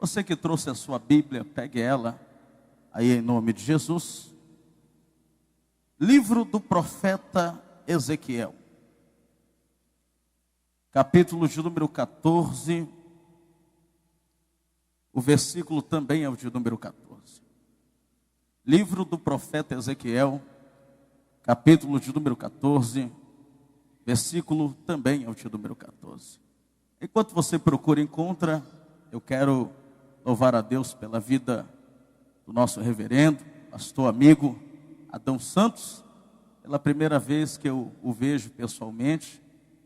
Você que trouxe a sua Bíblia, pegue ela aí em nome de Jesus. Livro do profeta Ezequiel, capítulo de número 14, o versículo também é o de número 14. Livro do profeta Ezequiel, capítulo de número 14, versículo também é o de número 14. Enquanto você procura e encontra, eu quero louvar a Deus pela vida do nosso reverendo, pastor amigo Adão Santos, pela primeira vez que eu o vejo pessoalmente.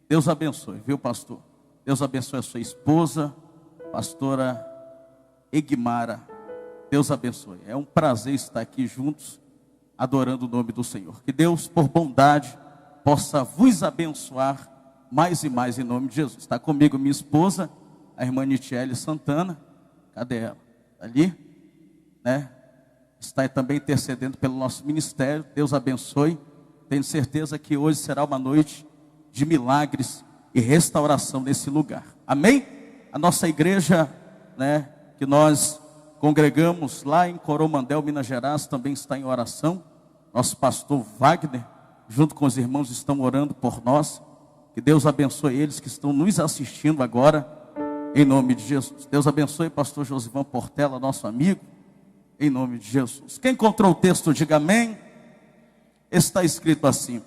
Deus abençoe, viu, pastor? Deus abençoe a sua esposa, pastora Egmara. Deus abençoe. É um prazer estar aqui juntos, adorando o nome do Senhor. Que Deus, por bondade, possa vos abençoar mais e mais em nome de Jesus. Está comigo minha esposa, a irmã Nitiele Santana. Cadê ela? Ali, né? Está também intercedendo pelo nosso ministério. Deus abençoe. Tenho certeza que hoje será uma noite de milagres e restauração nesse lugar. Amém? A nossa igreja, né, que nós congregamos lá em Coromandel, Minas Gerais, também está em oração. Nosso pastor Wagner, junto com os irmãos, estão orando por nós. Que Deus abençoe eles que estão nos assistindo agora, em nome de Jesus. Deus abençoe pastor Josivan Portela, nosso amigo, em nome de Jesus. Quem encontrou o texto, diga amém. Está escrito assim: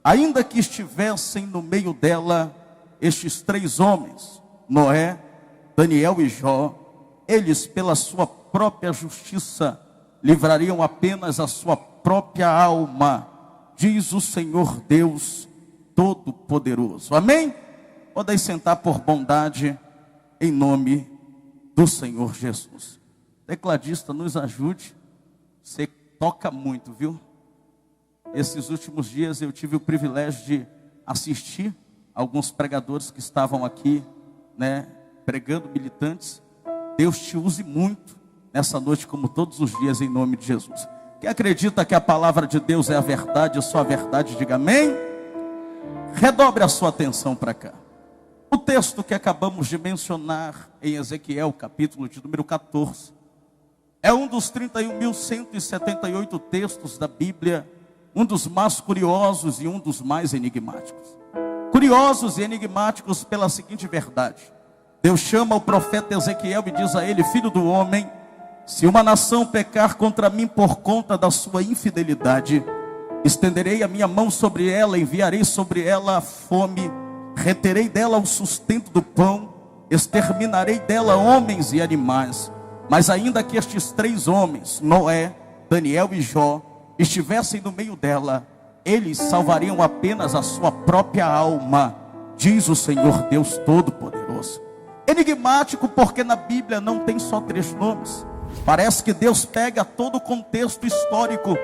ainda que estivessem no meio dela estes três homens, Noé, Daniel e Jó, eles pela sua própria justiça livrariam apenas a sua própria alma, diz o Senhor Deus Todo-Poderoso. Amém? Podem sentar por bondade, em nome do Senhor Jesus. Tecladista, nos ajude. Você toca muito, viu? Esses últimos dias eu tive o privilégio de assistir alguns pregadores que estavam aqui, né, pregando militantes. Deus te use muito nessa noite, como todos os dias, em nome de Jesus. Quem acredita que a palavra de Deus é a verdade, só a verdade, diga amém. Redobre a sua atenção para cá. O texto que acabamos de mencionar em Ezequiel, capítulo de número 14, é um dos 31.178 textos da Bíblia, um dos mais curiosos e um dos mais enigmáticos. Curiosos e enigmáticos pela seguinte verdade: Deus chama o profeta Ezequiel e diz a ele: filho do homem, se uma nação pecar contra mim por conta da sua infidelidade, estenderei a minha mão sobre ela, enviarei sobre ela a fome, reterei dela o sustento do pão, exterminarei dela homens e animais. Mas ainda que estes três homens, Noé, Daniel e Jó, estivessem no meio dela, eles salvariam apenas a sua própria alma, diz o Senhor Deus Todo-Poderoso. Enigmático porque na Bíblia não tem só três nomes. Parece que Deus pega todo o contexto histórico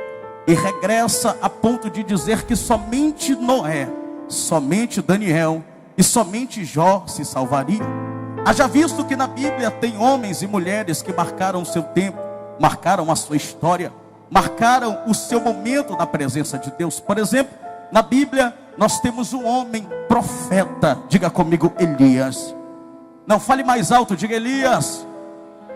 e regressa a ponto de dizer que somente Noé, somente Daniel e somente Jó se salvariam. Haja visto que na Bíblia tem homens e mulheres que marcaram o seu tempo, marcaram a sua história, marcaram o seu momento na presença de Deus. Por exemplo, na Bíblia nós temos um homem profeta, diga comigo, Elias. Não fale mais alto, diga Elias.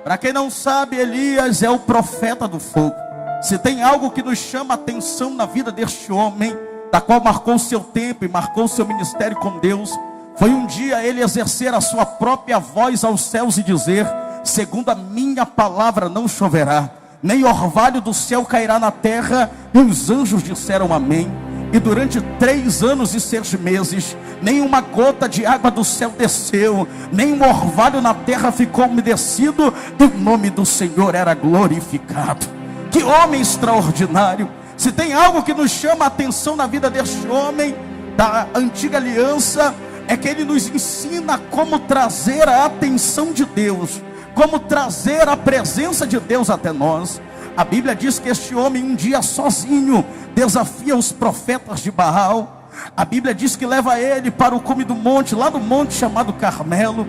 Para quem não sabe, Elias é o profeta do fogo. Se tem algo que nos chama a atenção na vida deste homem, da qual marcou o seu tempo e marcou o seu ministério com Deus, foi um dia ele exercer a sua própria voz aos céus e dizer: segundo a minha palavra não choverá, nem orvalho do céu cairá na terra. E os anjos disseram amém. E durante 3 anos e 6 meses, nem uma gota de água do céu desceu, nem um orvalho na terra ficou umedecido, e o nome do Senhor era glorificado. Que homem extraordinário! Se tem algo que nos chama a atenção na vida deste homem da antiga aliança, é que ele nos ensina como trazer a atenção de Deus, como trazer a presença de Deus até nós. A Bíblia diz que este homem um dia sozinho desafia os profetas de Baal. A Bíblia diz que leva ele para o cume do monte, lá no monte chamado Carmelo.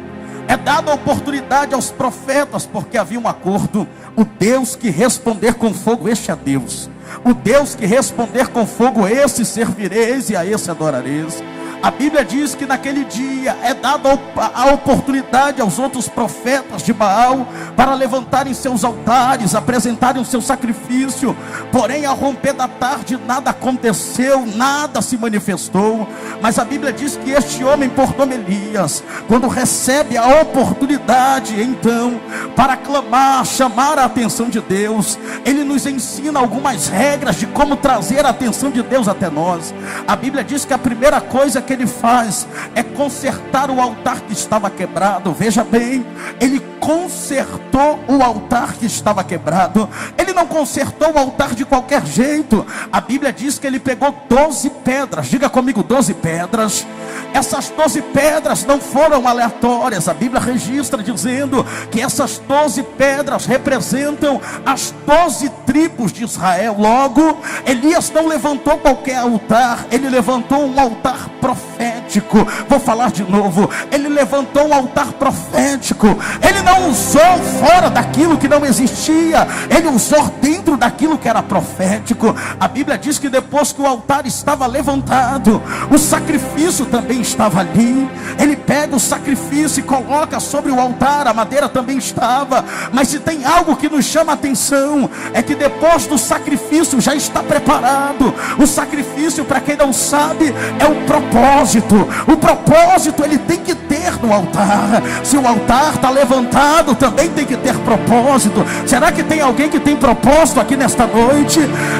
É dada a oportunidade aos profetas, porque havia um acordo: o Deus que responder com fogo, este é Deus. O Deus que responder com fogo, esse servireis e a esse adorareis. A Bíblia diz que naquele dia é dada a oportunidade aos outros profetas de Baal para levantarem seus altares, apresentarem o seu sacrifício. Porém, ao romper da tarde, nada aconteceu, nada se manifestou. Mas a Bíblia diz que este homem, por nome Elias, quando recebe a oportunidade, então, para clamar, chamar a atenção de Deus, ele nos ensina algumas regras de como trazer a atenção de Deus até nós. A Bíblia diz que a primeira coisa que ele faz é consertar o altar que estava quebrado. Veja bem, ele consertou o altar que estava quebrado. Ele não consertou o altar de qualquer jeito. A Bíblia diz que ele pegou 12 pedras. Diga comigo, 12 pedras. Essas 12 pedras não foram aleatórias. A Bíblia registra dizendo que essas 12 pedras representam as 12 tribos de Israel. Logo, Elias não levantou qualquer altar, ele levantou um altar profético. Vou falar de novo. Ele levantou um altar profético. Ele não usou fora daquilo que não existia, ele usou dentro daquilo que era profético. A Bíblia diz que depois que o altar estava levantado, o sacrifício também estava ali. Ele pega o sacrifício e coloca sobre o altar. A madeira também estava. Mas se tem algo que nos chama a atenção, é que depois do sacrifício já está preparado. O sacrifício, para quem não sabe, é o propósito. O propósito ele tem que ter no altar. Se o altar está levantado, também tem que ter propósito. Será que tem alguém que tem propósito aqui nesta noite?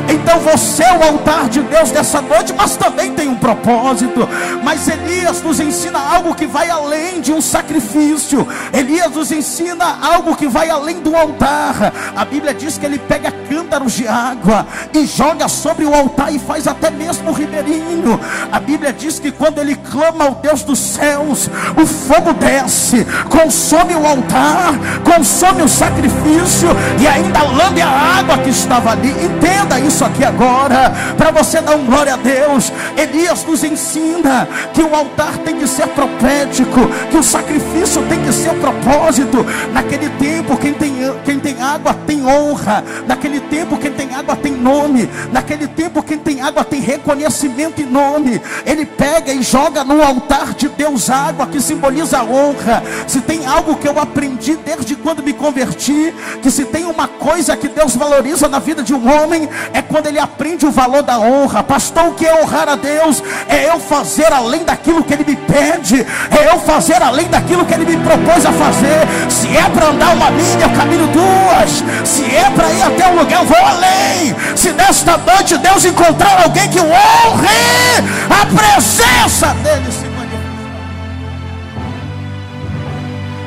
Então você é o altar de Deus nessa noite, mas também tem um propósito. Mas Elias nos ensina algo que vai além de um sacrifício. Elias nos ensina algo que vai além do altar. A Bíblia diz que ele pega cântaros de água e joga sobre o altar e faz até mesmo um ribeirinho. A Bíblia diz que quando ele clama ao Deus dos céus, o fogo desce, consome o altar, consome o sacrifício e ainda lambe a água que estava ali. Entenda isso aqui agora, para você dar um glória a Deus. Elias nos ensina que o altar tem que ser profético, que o sacrifício tem que ser propósito. Naquele tempo, quem tem água tem honra. Naquele tempo, quem tem água tem nome. Naquele tempo, quem tem água tem reconhecimento e nome. Ele pega e joga no altar de Deus água, que simboliza a honra. Se tem algo que eu aprendi desde quando me converti, que se tem uma coisa que Deus valoriza na vida de um homem, é quando ele aprende o valor da honra. Pastor, o que é honrar a Deus? É eu fazer além daquilo que Ele me pede, é eu fazer além daquilo que Ele me propôs a fazer. Se é para andar uma milha, eu caminho duas. Se é para ir até um lugar, eu vou além. Se nesta noite Deus encontrar alguém que o honre, a presença dele se manifesta.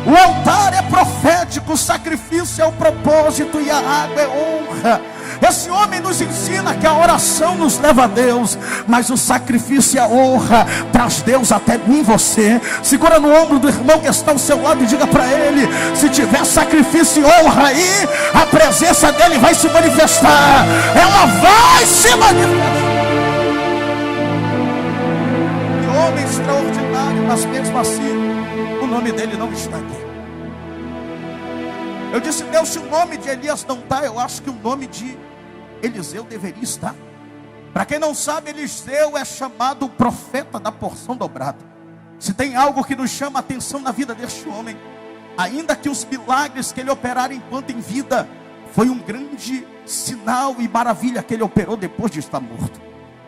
O altar é profético, o sacrifício é o propósito e a água é honra. Esse homem nos ensina que a oração nos leva a Deus, mas o sacrifício e a honra traz Deus até mim e você. Segura no ombro do irmão que está ao seu lado e diga para ele: se tiver sacrifício e honra aí, a presença dele vai se manifestar. Ela vai se manifestar. Que homem extraordinário, mas mesmo assim o nome dele não está aqui. Eu disse: Deus, se o nome de Elias não está, eu acho que o nome de Eliseu deveria estar. Para quem não sabe, Eliseu é chamado profeta da porção dobrada. Se tem algo que nos chama a atenção na vida deste homem, ainda que os milagres que ele operara enquanto em vida, foi um grande sinal e maravilha que ele operou depois de estar morto.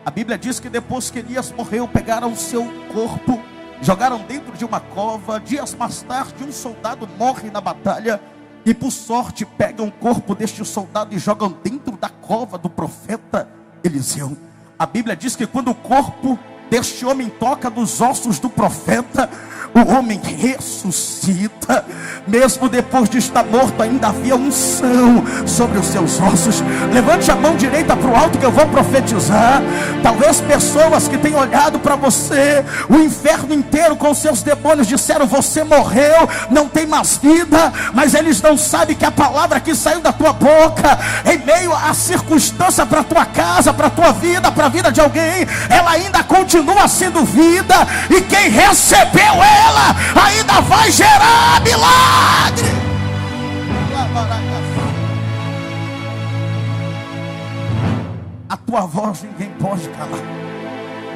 A Bíblia diz que depois que Elias morreu, pegaram o seu corpo, jogaram dentro de uma cova. Dias mais tarde, um soldado morre na batalha, e por sorte pegam o corpo deste soldado e jogam dentro da cova do profeta Eliseu. A Bíblia diz que quando o corpo deste homem toca nos ossos do profeta, o homem ressuscita. Mesmo depois de estar morto, ainda havia unção sobre os seus ossos. Levante a mão direita para o alto que eu vou profetizar. Talvez pessoas que têm olhado para você, o inferno inteiro com seus demônios, disseram: você morreu, não tem mais vida. Mas eles não sabem que a palavra que saiu da tua boca, em meio à circunstância para a tua casa, para a tua vida, para a vida de alguém, ela ainda continua sendo vida. E quem recebeu ela ainda vai gerar milagre. A tua voz ninguém pode calar.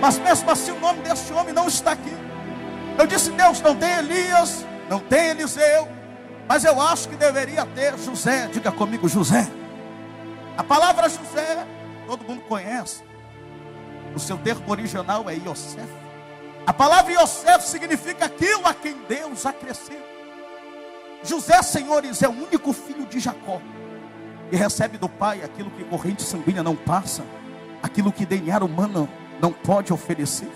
Mas mesmo assim o nome desse homem não está aqui. Eu disse: Deus, não tem Elias, não tem Eliseu, mas eu acho que deveria ter José. Diga comigo, José. A palavra José, todo mundo conhece. O seu termo original é Iosef. A palavra Iosef significa aquilo a quem Deus acrescenta. José, senhores, é o único filho de Jacó que recebe do pai aquilo que corrente sanguínea não passa, aquilo que DNA humano não pode oferecer,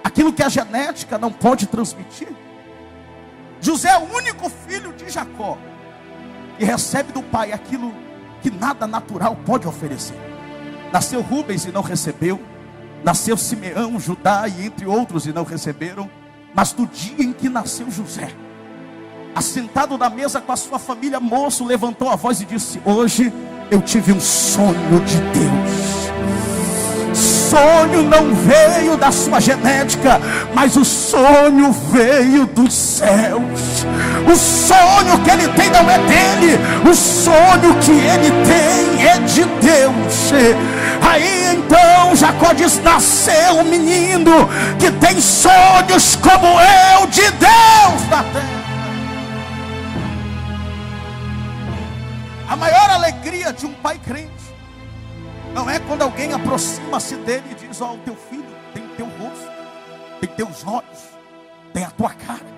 aquilo que a genética não pode transmitir. José é o único filho de Jacó que recebe do pai aquilo que nada natural pode oferecer. Nasceu Rubens e não recebeu, nasceu Simeão, Judá e entre outros e não receberam. Mas no dia em que nasceu José, assentado na mesa com a sua família, moço levantou a voz e disse: hoje eu tive um sonho de Deus. Sonho não veio da sua genética, mas o sonho veio dos céus. O sonho que ele tem não é dele, o sonho que ele tem é de Deus. Aí então Jacó diz: nasceu um menino que tem sonhos como eu, de Deus na terra. A maior alegria de um pai crente não é quando alguém aproxima-se dele e diz: ó, o teu filho tem o teu rosto, tem teus olhos, tem a tua cara.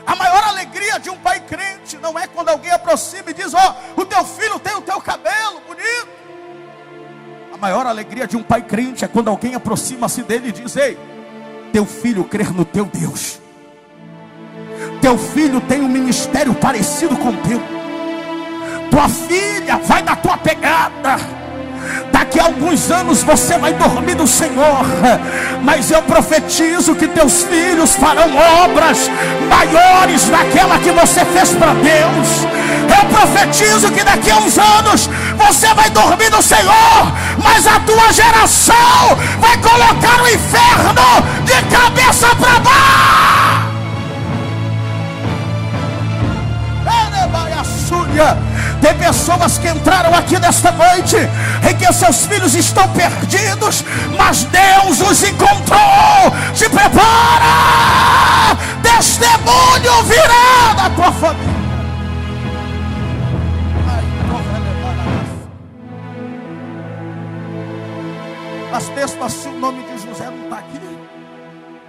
A maior alegria de um pai crente não é quando alguém aproxima e diz: ó, o teu filho tem o teu cabelo bonito. A maior alegria de um pai crente é quando alguém aproxima-se dele e diz: ei, teu filho crer no teu Deus, teu filho tem um ministério parecido com o teu, tua filha vai na tua pegada. Daqui a alguns anos você vai dormir do Senhor, mas eu profetizo que teus filhos farão obras maiores daquela que você fez para Deus. Eu profetizo que daqui a uns anos você vai dormir do Senhor, mas a tua geração vai colocar o inferno de cabeça para baixo. Tem pessoas que entraram aqui nesta noite em que seus filhos estão perdidos, mas Deus os encontrou. Te prepara, testemunho virá da tua família. Mas mesmo assim o nome de José não está aqui.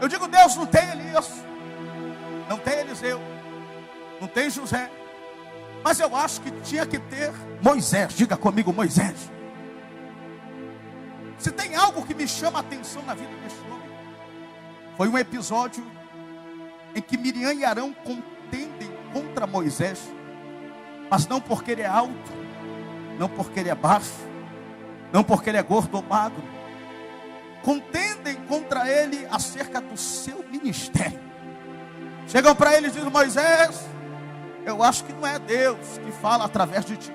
Eu digo: Deus, não tem Elias, não tem Eliseu, não tem José, mas eu acho que tinha que ter Moisés. Diga comigo, Moisés. Se tem algo que me chama a atenção na vida desse homem, foi um episódio em que Miriam e Arão contendem contra Moisés, mas não porque ele é alto, não porque ele é baixo, não porque ele é gordo ou magro. Contendem contra ele acerca do seu ministério. Chegam para ele e dizem: Moisés, eu acho que não é Deus que fala através de ti.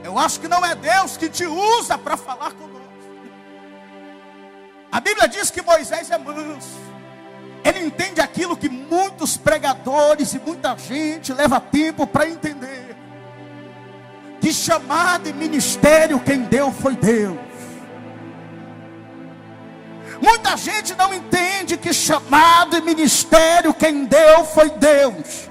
Eu acho que não é Deus que te usa para falar conosco. A Bíblia diz que Moisés é manso. Ele entende aquilo que muitos pregadores e muita gente leva tempo para entender. Que chamado e ministério quem deu foi Deus. Muita gente não entende que chamado e ministério quem deu foi Deus.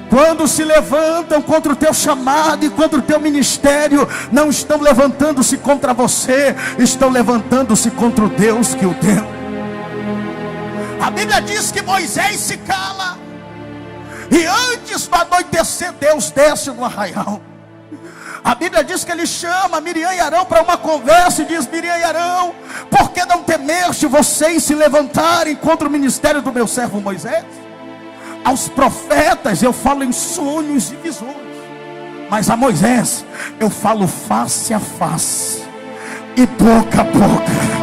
Quando se levantam contra o teu chamado e contra o teu ministério, não estão levantando-se contra você, estão levantando-se contra o Deus que o deu. A Bíblia diz que Moisés se cala, e antes do anoitecer Deus desce no arraial. A Bíblia diz que ele chama Miriam e Arão para uma conversa e diz: Miriam e Arão, por que não temeste vocês se levantarem contra o ministério do meu servo Moisés? Aos profetas eu falo em sonhos e visões, mas a Moisés eu falo face a face e boca a boca.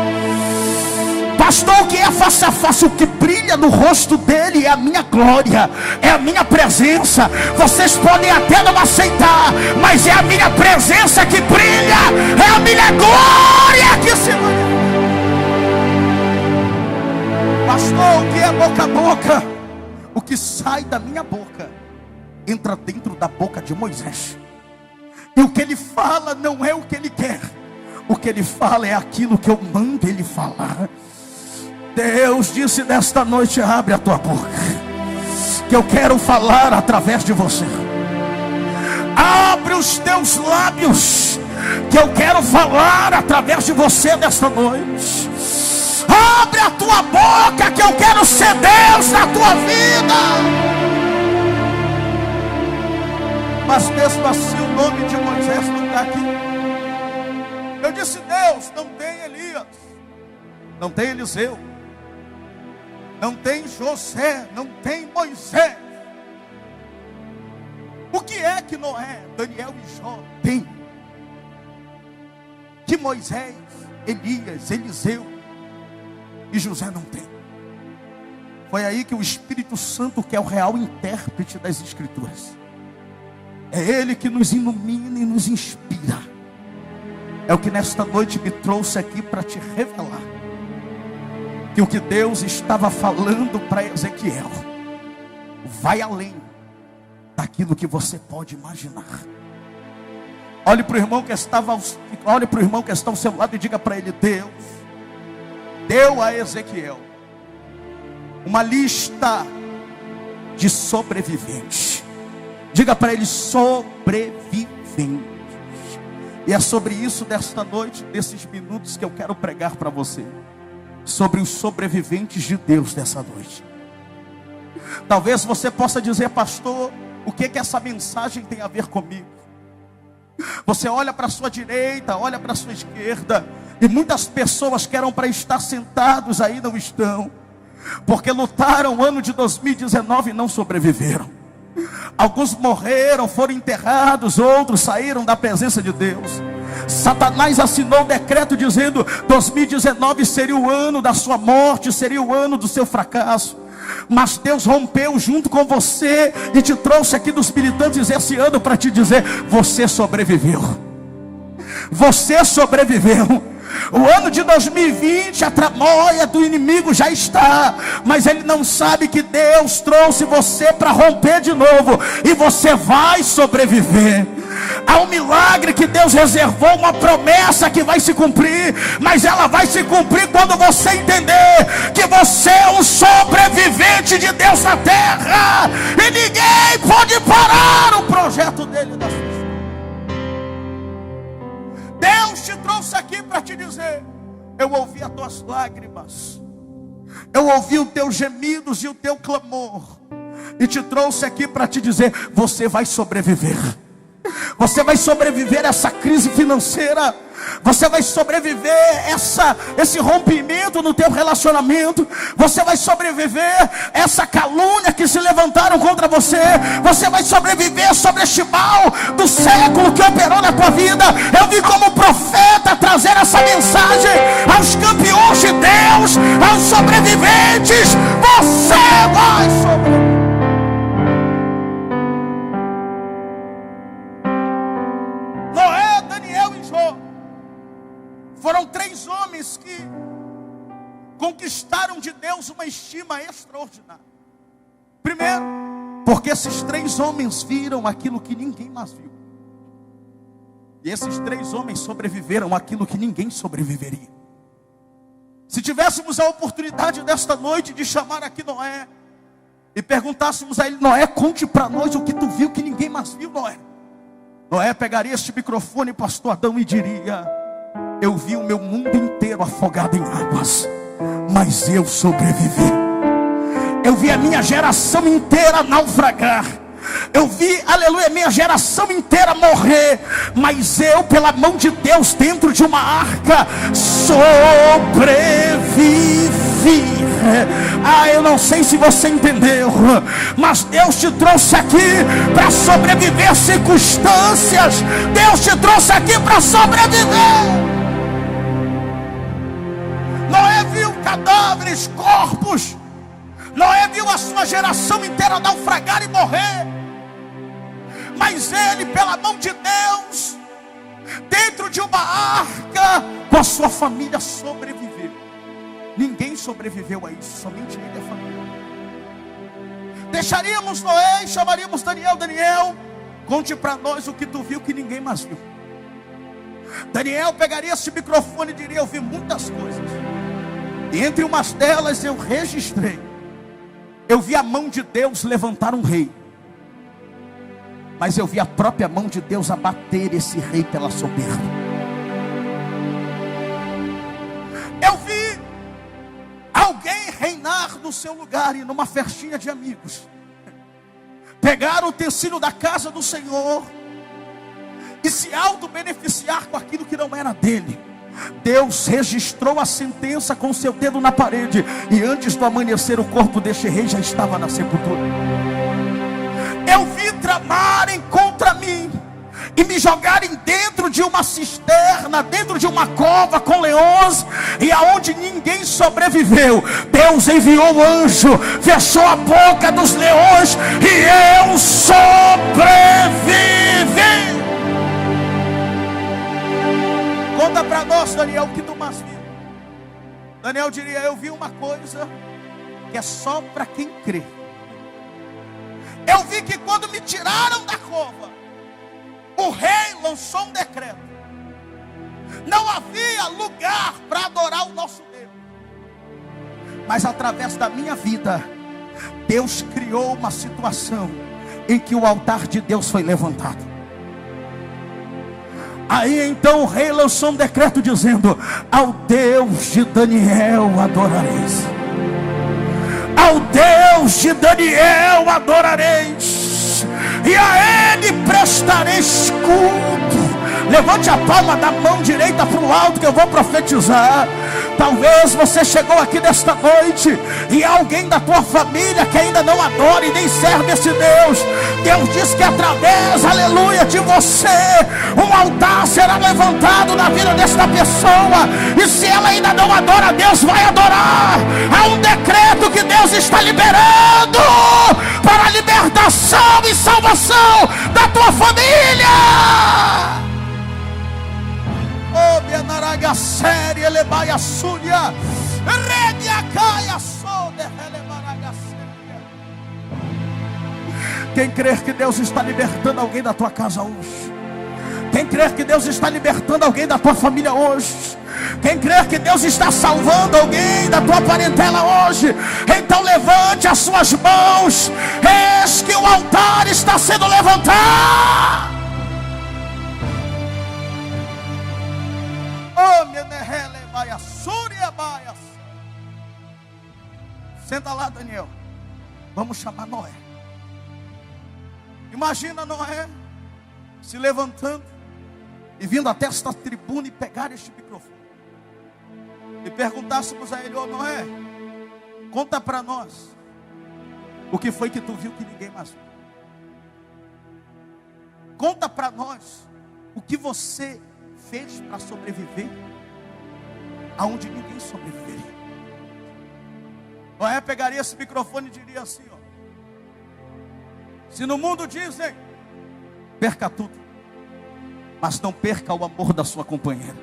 Pastor, o que é face a face? O que brilha no rosto dele é a minha glória, é a minha presença. Vocês podem até não aceitar, mas é a minha presença que brilha, é a minha glória que se manifesta. Pastor, o que é boca a boca? O que sai da minha boca entra dentro da boca de Moisés. E o que ele fala não é o que ele quer. O que ele fala é aquilo que eu mando ele falar. Deus disse nesta noite: abre a tua boca, que eu quero falar através de você. Abre os teus lábios, que eu quero falar através de você nesta noite. Abre a tua boca, que eu quero ser Deus na tua vida. Mas mesmo assim o nome de Moisés não está aqui. Eu disse: Deus, não tem Elias, não tem Eliseu, não tem José, não tem Moisés. O que é que Noé, Daniel e Jó tem? Que Moisés, Elias, Eliseu e José não tem. Foi aí que o Espírito Santo, que é o real intérprete das Escrituras, é Ele que nos ilumina e nos inspira. É o que nesta noite me trouxe aqui para te revelar que o que Deus estava falando para Ezequiel vai além daquilo que você pode imaginar. Olhe para o irmão que está ao seu lado e diga para ele: Deus deu a Ezequiel uma lista de sobreviventes. Diga para ele: sobreviventes. E é sobre isso desta noite, desses minutos, que eu quero pregar para você. Sobre os sobreviventes de Deus dessa noite. Talvez você possa dizer: pastor, o que essa mensagem tem a ver comigo? Você olha para a sua direita, olha para a sua esquerda, e muitas pessoas que eram para estar sentados aí não estão, porque lutaram o ano de 2019 e não sobreviveram. Alguns morreram, foram enterrados, outros saíram da presença de Deus. Satanás assinou um decreto dizendo: 2019 seria o ano da sua morte, seria o ano do seu fracasso. Mas Deus rompeu junto com você e te trouxe aqui dos militantes esse ano para te dizer: você sobreviveu. Você sobreviveu. O ano de 2020, a tramóia do inimigo já está, mas ele não sabe que Deus trouxe você para romper de novo, e você vai sobreviver. Há um milagre que Deus reservou, uma promessa que vai se cumprir, mas ela vai se cumprir quando você entender que você é um sobrevivente de Deus na terra, e ninguém pode parar o projeto dele da sua vida. Deus te trouxe aqui para te dizer: eu ouvi as tuas lágrimas, eu ouvi os teus gemidos e o teu clamor, e te trouxe aqui para te dizer: você vai sobreviver. Você vai sobreviver essa crise financeira. Você vai sobreviver esse rompimento no teu relacionamento. Você vai sobreviver essa calúnia que se levantaram contra você. Você vai sobreviver sobre este mal do século que operou na tua vida. Eu vim como profeta trazer essa mensagem aos campeões de Deus, aos sobreviventes. Você vai sobreviver. Noé, Daniel e Jó foram 3 homens que conquistaram de Deus uma estima extraordinária. Primeiro, porque esses 3 homens viram aquilo que ninguém mais viu. E esses 3 homens sobreviveram aquilo que ninguém sobreviveria. Se tivéssemos a oportunidade desta noite de chamar aqui Noé e perguntássemos a ele: Noé, conte para nós o que tu viu que ninguém mais viu, Noé. Noé pegaria este microfone, pastor Adão, e diria: eu vi o meu mundo inteiro afogado em águas, mas eu sobrevivi. Eu vi a minha geração inteira naufragar. Eu vi, aleluia, minha geração inteira morrer, mas eu, pela mão de Deus, dentro de uma arca, sobrevivi. Eu não sei se você entendeu, mas Deus te trouxe aqui para sobreviver circunstâncias. Deus te trouxe aqui para sobreviver. Noé viu cadáveres, corpos. Noé viu a sua geração inteira naufragar e morrer, mas ele, pela mão de Deus, dentro de uma arca, com a sua família, sobreviveu. Ninguém sobreviveu a isso, somente ele e a família. Deixaríamos Noé e chamaríamos Daniel: Daniel, conte para nós o que tu viu que ninguém mais viu. Daniel pegaria esse microfone e diria: eu vi muitas coisas, e entre umas delas eu registrei. Eu vi a mão de Deus levantar um rei, mas eu vi a própria mão de Deus abater esse rei pela soberba. Eu vi alguém reinar no seu lugar e numa festinha de amigos pegar o utensílio da casa do Senhor e se auto-beneficiar com aquilo que não era dele. Deus registrou a sentença com seu dedo na parede, e antes do amanhecer o corpo deste rei já estava na sepultura. Eu vi tramarem contra mim e me jogarem dentro de uma cisterna, dentro de uma cova com leões, e aonde ninguém sobreviveu, Deus enviou o anjo, fechou a boca dos leões e eu sobrevivi. Conta para nós, Daniel, o que tu mais viu. Daniel diria: eu vi uma coisa que é só para quem crê. Eu vi que quando me tiraram da cova, o rei lançou um decreto: não havia lugar para adorar o nosso Deus. Mas através da minha vida, Deus criou uma situação em que o altar de Deus foi levantado. Aí então o rei lançou um decreto dizendo: ao Deus de Daniel adorareis. Ao Deus de Daniel adorareis, e a ele prestareis culto. Levante a palma da mão direita para o alto, que eu vou profetizar. Talvez você chegou aqui nesta noite e alguém da tua família que ainda não adora e nem serve esse Deus. Deus diz que através, aleluia, de você, um altar será levantado na vida desta pessoa. E se ela ainda não adora, Deus vai adorar. Há um decreto que Deus está liberando para a libertação e salvação da tua família. Oh, Bianaraga série, elebaia súria, redia caia sode, elebaraga séria. Quem crer que Deus está libertando alguém da tua casa hoje? Quem crer que Deus está libertando alguém da tua família hoje? Quem crer que Deus está salvando alguém da tua parentela hoje? Então levante as suas mãos. Eis que o altar está sendo levantado. Senta lá, Daniel. Vamos chamar Noé. Imagina Noé se levantando e vindo até esta tribuna e pegar este microfone e perguntássemos a ele: ô Noé, conta para nós o que foi que tu viu que ninguém mais viu. Conta para nós o que você fez para sobreviver aonde ninguém sobreviveria. Noé pegaria esse microfone e diria assim: ó, se no mundo dizem perca tudo, mas não perca o amor da sua companheira,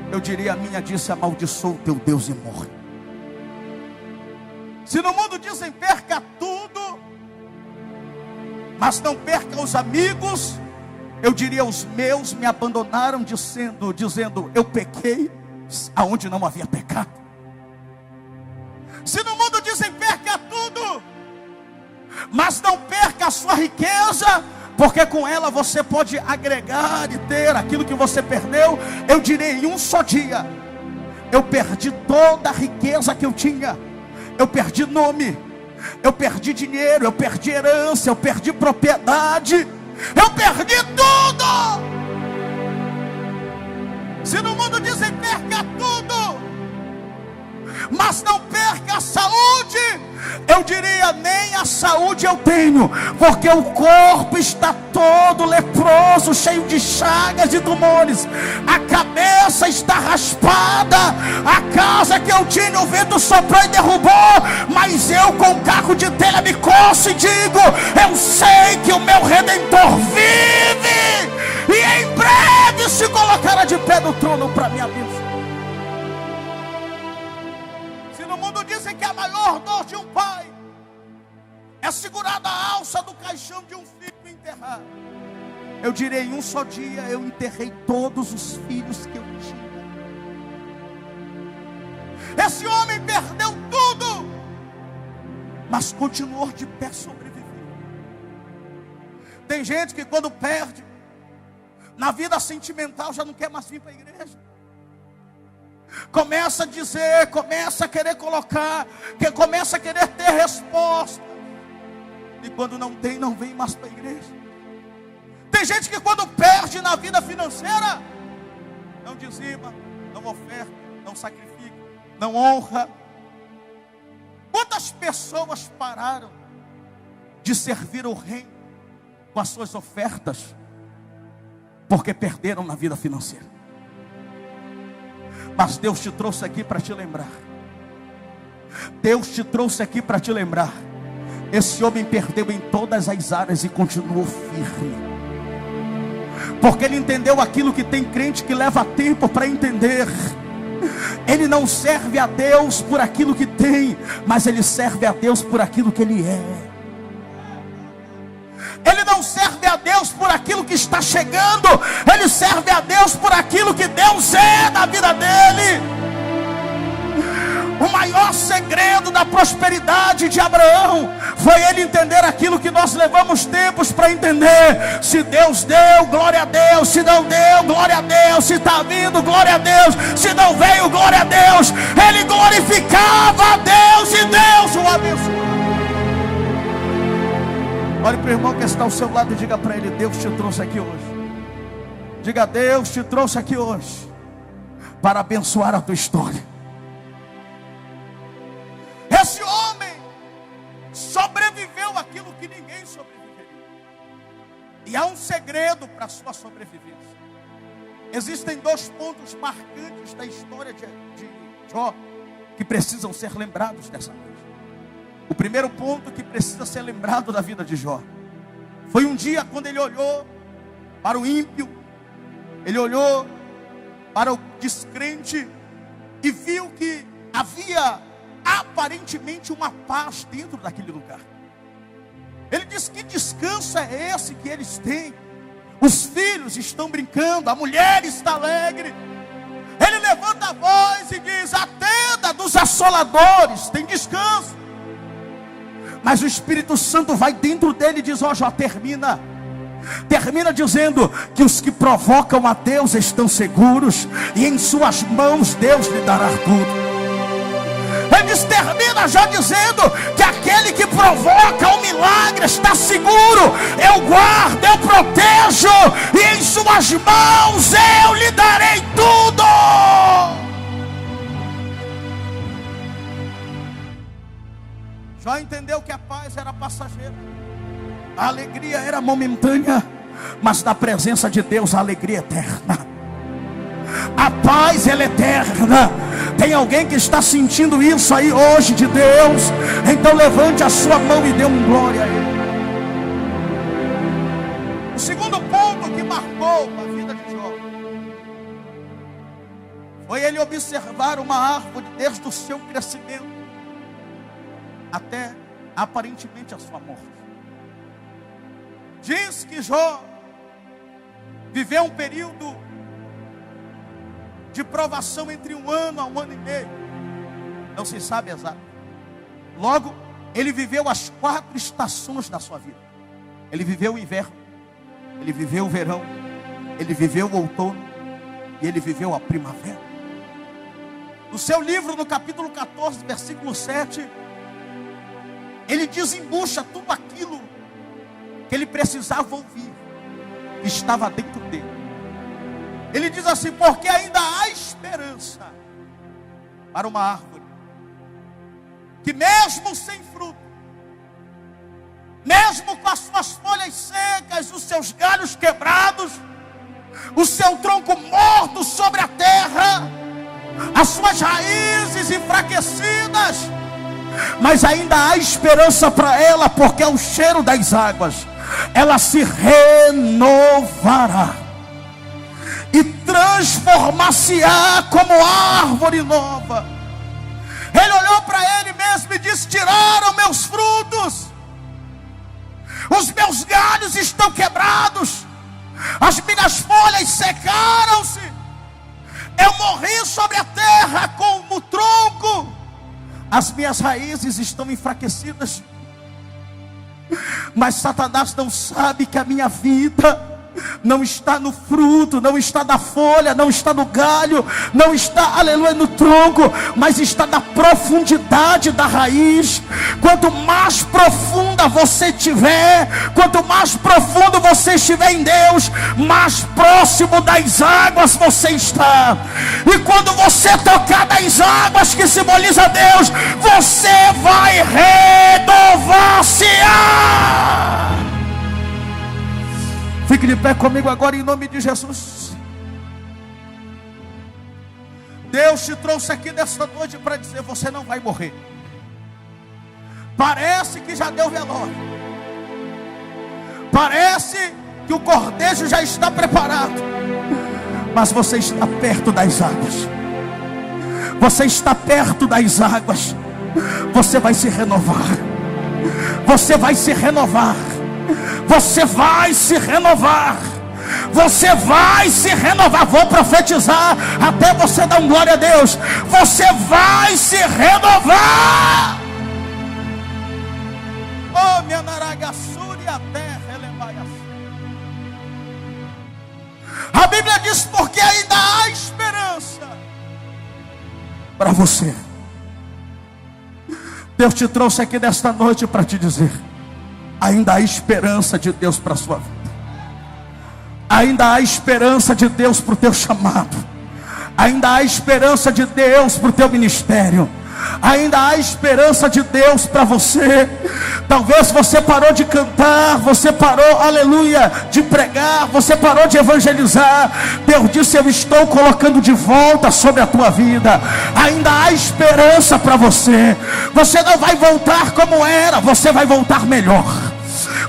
eu diria: a minha disse amaldiçoa o teu Deus e morre. Se no mundo dizem perca tudo, mas não perca os amigos, eu diria: os meus me abandonaram dizendo eu pequei aonde não havia pecado. Se no mundo dizem perca tudo, mas não perca a sua riqueza, porque com ela você pode agregar e ter aquilo que você perdeu, eu direi: em um só dia eu perdi toda a riqueza que eu tinha. Eu perdi nome, eu perdi dinheiro, eu perdi herança, eu perdi propriedade, eu perdi tudo. Se no mundo dizem perca tudo, mas não perca a saúde, eu diria: nem a saúde eu tenho, porque o corpo está todo leproso, cheio de chagas e tumores, a cabeça está raspada, a casa que eu tinha o vento soprou e derrubou, mas eu com caco de telha me coço e digo: eu sei que o meu Redentor vive, e em breve se colocará de pé no trono para me abençoar. Dizem que a maior dor de um pai é segurar a alça do caixão de um filho enterrado, Eu direi, em um só dia eu enterrei todos os filhos que eu tinha. Esse homem perdeu tudo, mas continuou de pé, sobrevivendo. Tem gente que quando perde, na vida sentimental já não quer mais vir para a igreja. Começa a dizer, começa a querer colocar, que começa a querer ter resposta. E quando não tem, não vem mais para a igreja. Tem gente que quando perde na vida financeira, não dizima, não oferta, não sacrifica, não honra. Quantas pessoas pararam de servir o reino com as suas ofertas, porque perderam na vida financeira? Mas Deus te trouxe aqui para te lembrar. Deus te trouxe aqui para te lembrar. Esse homem perdeu em todas as áreas e continuou firme. Porque ele entendeu aquilo que tem crente que leva tempo para entender. Ele não serve a Deus por aquilo que tem, mas ele serve a Deus por aquilo que ele é. Ele não serve a Deus por aquilo que está chegando, ele serve a Deus por aquilo que Deus é na vida dele. O maior segredo da prosperidade de Abraão foi ele entender aquilo que nós levamos tempos para entender. Se Deus deu, glória a Deus. Se não deu, glória a Deus. Se está vindo, glória a Deus. Se não veio, glória a Deus. Ele glorificava a Deus e Deus o abençoou. Olhe para o irmão que está ao seu lado e diga para ele: Deus te trouxe aqui hoje. Diga: Deus te trouxe aqui hoje para abençoar a tua história. Esse homem sobreviveu aquilo que ninguém sobreviveria. E há um segredo para a sua sobrevivência. Existem dois pontos marcantes da história de Jó que precisam ser lembrados dessa noite. O primeiro ponto que precisa ser lembrado da vida de Jó foi um dia quando ele olhou para o ímpio, ele olhou para o descrente e viu que havia aparentemente uma paz dentro daquele lugar. Ele disse: que descanso é esse que eles têm? Os filhos estão brincando, a mulher está alegre. Ele levanta a voz e diz: a tenda dos assoladores tem descanso. Mas o Espírito Santo vai dentro dele e diz: ó Jó, termina dizendo que os que provocam a Deus estão seguros, e em suas mãos Deus lhe dará tudo. Ele diz, termina já dizendo que aquele que provoca o milagre está seguro. Eu guardo, eu protejo, e em suas mãos eu lhe darei tudo. Jó entendeu que a paz era passageira, a alegria era momentânea, mas na presença de Deus a alegria é eterna. A paz ela é eterna. Tem alguém que está sentindo isso aí hoje de Deus? Então levante a sua mão e dê um glória a Ele. O segundo ponto que marcou a vida de Jó foi ele observar uma árvore desde o seu crescimento até aparentemente a sua morte. Diz que Jó viveu um período de provação entre 1 ano a 1 ano e meio, não se sabe exato. Logo, ele viveu as 4 estações da sua vida. Ele viveu o inverno, ele viveu o verão, ele viveu o outono e ele viveu a primavera. No seu livro, no capítulo 14, versículo 7, ele desembucha tudo aquilo que ele precisava ouvir, que estava dentro dele. Ele diz assim: porque ainda há esperança para uma árvore que mesmo sem fruto, mesmo com as suas folhas secas, os seus galhos quebrados, o seu tronco morto sobre a terra, as suas raízes enfraquecidas, mas ainda há esperança para ela, porque ao cheiro das águas ela se renovará e transformar-se-á como árvore nova. Ele olhou para ele mesmo e disse: tiraram meus frutos, os meus galhos estão quebrados, As minhas folhas secaram-se. Eu morri sobre a terra como tronco. As minhas raízes estão enfraquecidas. Mas Satanás não sabe que a minha vida não está no fruto, não está na folha, não está no galho, não está, aleluia, no tronco, mas está na profundidade da raiz. Quanto mais profunda você tiver, quanto mais profundo você estiver em Deus, mais próximo das águas você está. E quando você tocar nas águas que simboliza Deus, você vai renovar-se. Fique de pé comigo agora em nome de Jesus. Deus te trouxe aqui nessa noite para dizer: você não vai morrer. Parece que já deu velório. Parece que o cortejo já está preparado. Mas você está perto das águas. Você está perto das águas. Você vai se renovar. Você vai se renovar. Você vai se renovar. Você vai se renovar. Vou profetizar até você dar glória a Deus. Você vai se renovar. Oh, minha naragassura, a terra elevaia. A Bíblia diz: porque ainda há esperança para você. Deus te trouxe aqui nesta noite para te dizer: ainda há esperança de Deus para a sua vida. Ainda há esperança de Deus para o teu chamado. Ainda há esperança de Deus para o teu ministério. Ainda há esperança de Deus para você. Talvez você parou de cantar, você parou, aleluia, de pregar, você parou de evangelizar. Deus disse: eu estou colocando de volta sobre a tua vida. Ainda há esperança para você. Você não vai voltar como era, você vai voltar melhor.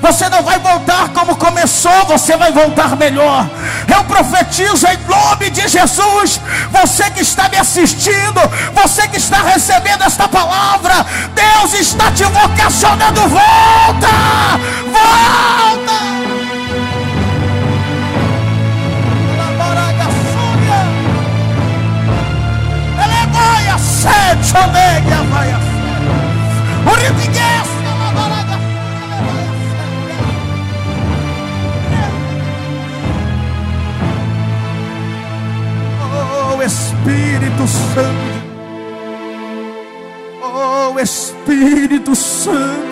Você não vai voltar como começou, você vai voltar melhor. Eu profetizo em nome de Jesus. Você que está me assistindo, você que está recebendo esta palavra, Deus está te vocacionando. Volta! Volta! Oh, Espírito Santo. Oh, Espírito Santo.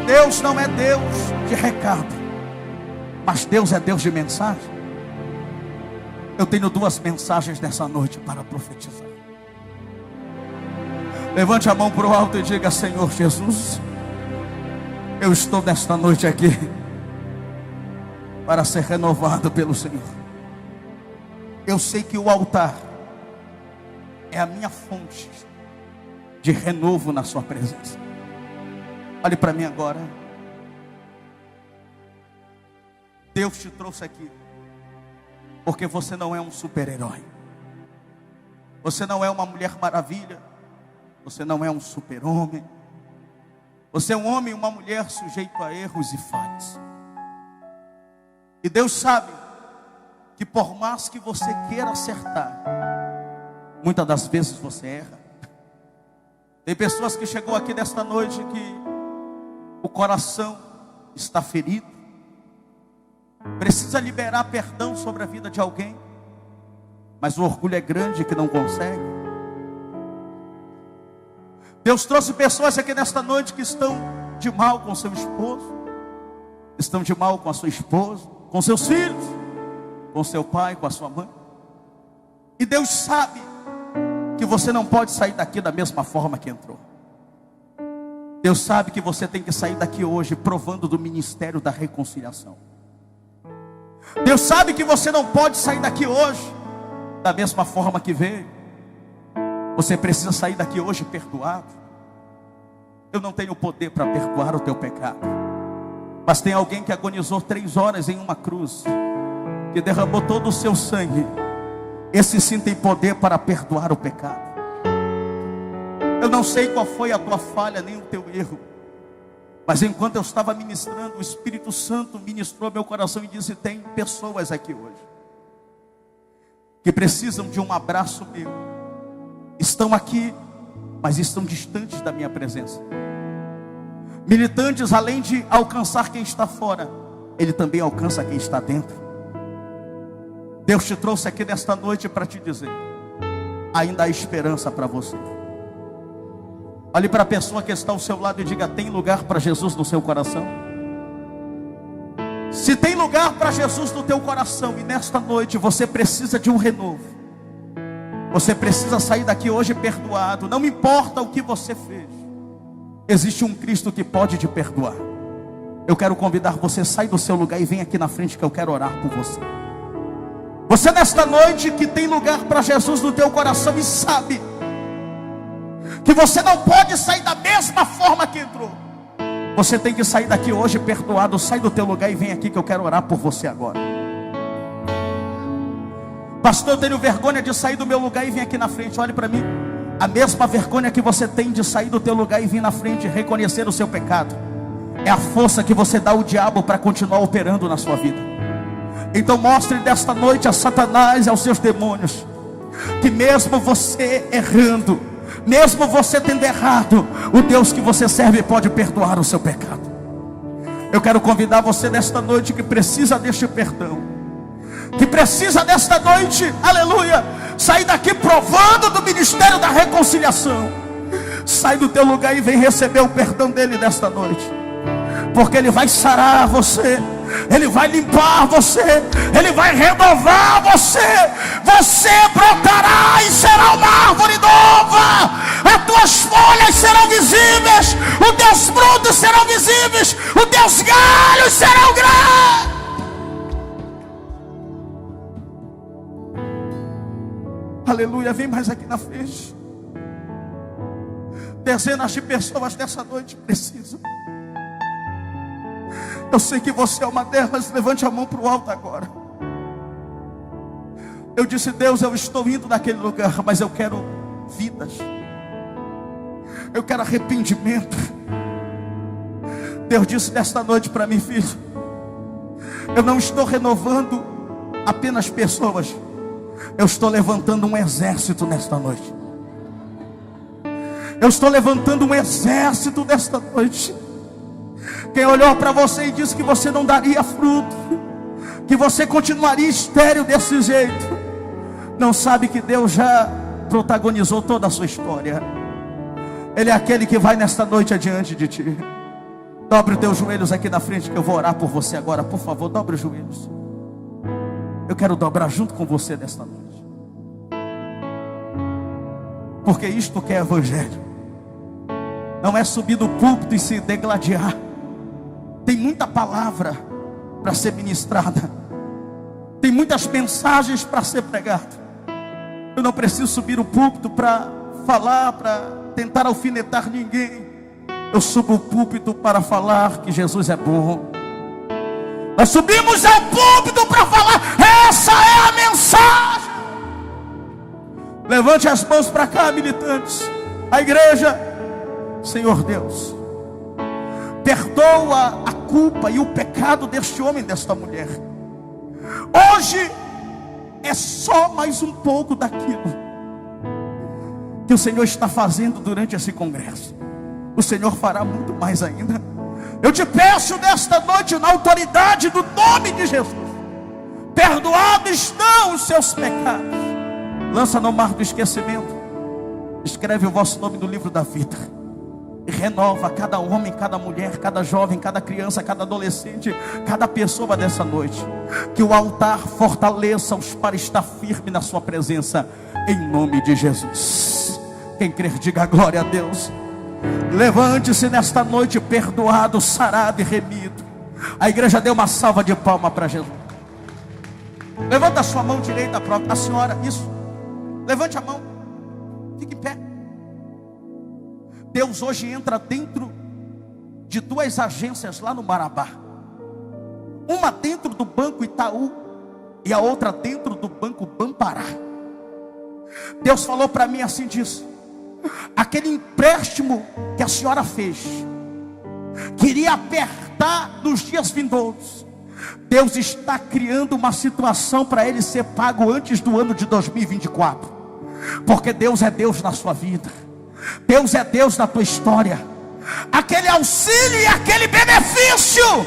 Deus não é Deus de recado, mas Deus é Deus de mensagem. Eu tenho duas mensagens nessa noite para profetizar. Levante a mão para o alto e diga: Senhor Jesus, eu estou nesta noite aqui para ser renovado pelo Senhor. Eu sei que o altar é a minha fonte de renovo na sua presença. Olhe para mim agora. Deus te trouxe aqui porque você não é um super-herói. Você não é uma mulher maravilha. Você não é um super-homem. Você é um homem e uma mulher sujeito a erros e falhas. E Deus sabe que por mais que você queira acertar, muitas das vezes você erra. Tem pessoas que chegou aqui nesta noite que o coração está ferido, precisa liberar perdão sobre a vida de alguém, mas o orgulho é grande que não consegue. Deus trouxe pessoas aqui nesta noite que estão de mal com seu esposo, estão de mal com a sua esposa, com seus filhos, com seu pai, com a sua mãe. E Deus sabe que você não pode sair daqui da mesma forma que entrou. Deus sabe que você tem que sair daqui hoje provando do ministério da reconciliação. Deus sabe que você não pode sair daqui hoje da mesma forma que veio. Você precisa sair daqui hoje perdoado. Eu não tenho poder para perdoar o teu pecado, mas tem alguém que agonizou 3 horas em uma cruz, que derramou todo o seu sangue. Esse sim tem poder para perdoar o pecado. Eu não sei qual foi a tua falha, nem o teu erro, Mas enquanto eu estava ministrando, o Espírito Santo ministrou meu coração e disse: tem pessoas aqui hoje que precisam de um abraço meu. Estão aqui, mas estão distantes da minha presença. Militantes, além de alcançar quem está fora, ele também alcança quem está dentro. Deus te trouxe aqui nesta noite para te dizer: ainda há esperança para você. Olhe para a pessoa que está ao seu lado e diga: tem lugar para Jesus no seu coração? Se tem lugar para Jesus no teu coração, e nesta noite você precisa de um renovo, você precisa sair daqui hoje perdoado. Não importa o que você fez, existe um Cristo que pode te perdoar. Eu quero convidar você: sai do seu lugar e vem aqui na frente, que eu quero orar por você. Você nesta noite que tem lugar para Jesus no teu coração e sabe que você não pode sair da mesma forma que entrou, você tem que sair daqui hoje perdoado. Sai do teu lugar e vem aqui, que eu quero orar por você agora. Pastor, eu tenho vergonha de sair do meu lugar e vir aqui na frente. Olhe para mim. A mesma vergonha que você tem de sair do teu lugar e vir na frente e reconhecer o seu pecado, é a força que você dá ao diabo para continuar operando na sua vida. Então mostre desta noite a Satanás e aos seus demônios que mesmo você errando, mesmo você tendo errado, o Deus que você serve pode perdoar o seu pecado. Eu quero convidar você nesta noite que precisa deste perdão, que precisa desta noite, aleluia, sair daqui provando do ministério da reconciliação. Sai do teu lugar e vem receber o perdão dele nesta noite, porque ele vai sarar você, ele vai limpar você, ele vai renovar você. Você brotará e será uma árvore nova. As tuas folhas serão visíveis, os teus frutos serão visíveis, os teus galhos serão grandes. Aleluia, vem mais aqui na frente. Dezenas de pessoas nessa noite precisam. Eu sei que você é uma delas. Levante a mão para o alto agora. Eu disse: Deus, eu estou indo naquele lugar, mas eu quero vidas, eu quero arrependimento. Deus disse nesta noite para mim: filho, eu não estou renovando apenas pessoas, eu estou levantando um exército nesta noite. Eu estou levantando um exército nesta noite. Quem olhou para você e disse que você não daria fruto, que você continuaria estéril desse jeito, não sabe que Deus já protagonizou toda a sua história. Ele é aquele que vai nesta noite adiante de ti. Dobre os teus joelhos aqui na frente, que eu vou orar por você agora. Por favor, dobre os joelhos. Eu quero dobrar junto com você nesta noite, porque isto que é evangelho não é subir no púlpito e se degladiar. Tem muita palavra para ser ministrada, tem muitas mensagens para ser pregada. Eu não preciso subir o púlpito para falar, para tentar alfinetar ninguém. Eu subo o púlpito para falar que Jesus é bom. Nós subimos ao púlpito para falar: essa é a mensagem. Levante as mãos para cá, militantes. A igreja. Senhor Deus, perdoa a culpa e o pecado deste homem, desta mulher. Hoje é só mais um pouco daquilo que o Senhor está fazendo durante esse congresso. O Senhor fará muito mais ainda. Eu te peço nesta noite, na autoridade do nome de Jesus, perdoados estão os seus pecados. Lança no mar do esquecimento, escreve o vosso nome no livro da vida, e renova cada homem, cada mulher, cada jovem, cada criança, cada adolescente, cada pessoa dessa noite. Que o altar fortaleça-os para estar firme na sua presença, em nome de Jesus. Quem crer, diga glória a Deus. Levante-se nesta noite perdoado, sarado e remido. A igreja deu uma salva de palmas para Jesus. Levanta a sua mão direita própria. A senhora, isso. Levante a mão. Fique em pé. Deus hoje entra dentro de duas agências lá no Marabá. Uma dentro do Banco Itaú e a outra dentro do Banco Bampará. Deus falou para mim assim, disse: aquele empréstimo que a senhora fez, que iria apertar nos dias vindouros. Deus está criando uma situação para ele ser pago antes do ano de 2024. Porque Deus é Deus na sua vida. Deus é Deus na tua história. Aquele auxílio e aquele benefício,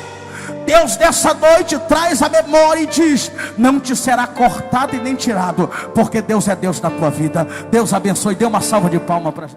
Deus nessa noite traz a memória e diz: não te será cortado e nem tirado, porque Deus é Deus na tua vida. Deus abençoe. Dê uma salva de palmas para